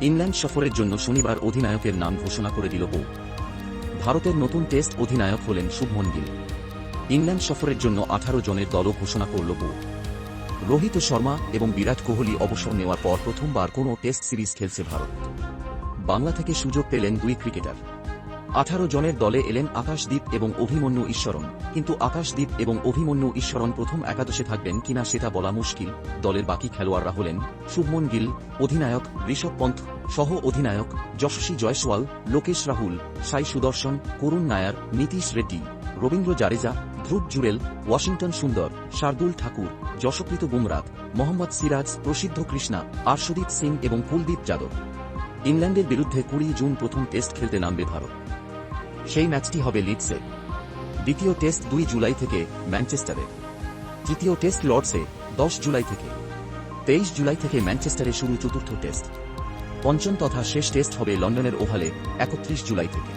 England সফরের জন্য শনিবার অধিনায়কের নাম ঘোষণা করে দিল বোর্ড। ভারতের নতুন টেস্ট অধিনায়ক হলেন শুভমন গিল। ইংল্যান্ড সফরের জন্য 18 জনের দলও ঘোষণা করল বোর্ড। রোহিত শর্মা এবং বিরাট কোহলি অবসর নেওয়ার পর প্রথমবার কোনো টেস্ট সিরিজ খেলছে ভারত। বাংলা থেকে সুযোগ পেলেন দুই ক্রিকেটার। 18 জনের দলে এলেন আকাশদীপ এবং অভিমন্যু ঈশ্বরন, কিন্তু আকাশদীপ এবং অভিমন্যু ঈশ্বরন প্রথম একাদশে থাকবেন কিনা সেটা বলা মুশকিল। দলের বাকি খেলোয়াড়রা হলেন শুভমন গিল, অধিনায়ক ঋষভ পন্থ, সহ অধিনায়ক যশস্বী জয়সওয়াল, লোকেশ রাহুল, সাই সুদর্শন, করুণ নায়ার, নীতিশ রেড্ডি, রবীন্দ্র জাদেজা, ধ্রুব জুরেল, ওয়াশিংটন সুন্দর, শার্দুল ঠাকুর, যশপ্রীত বুমরাহ, মোহাম্মদ সিরাজ, প্রসিদ্ধ কৃষ্ণা, আর্শদীপ সিং এবং কুলদীপ যাদব। ইংল্যান্ডের বিরুদ্ধে 20 জুন প্রথম টেস্ট খেলতে নামবে ভারত। সেই ম্যাচটি হবে লিডসে। দ্বিতীয় টেস্ট 2 জুলাই থেকে ম্যানচেস্টারে। তৃতীয় টেস্ট লর্ডসে 10 জুলাই থেকে। 23 জুলাই থেকে ম্যানচেস্টারে শুরু চতুর্থ টেস্ট। পঞ্চম তথা শেষ টেস্ট হবে লন্ডনের ওভালে 31 জুলাই থেকে।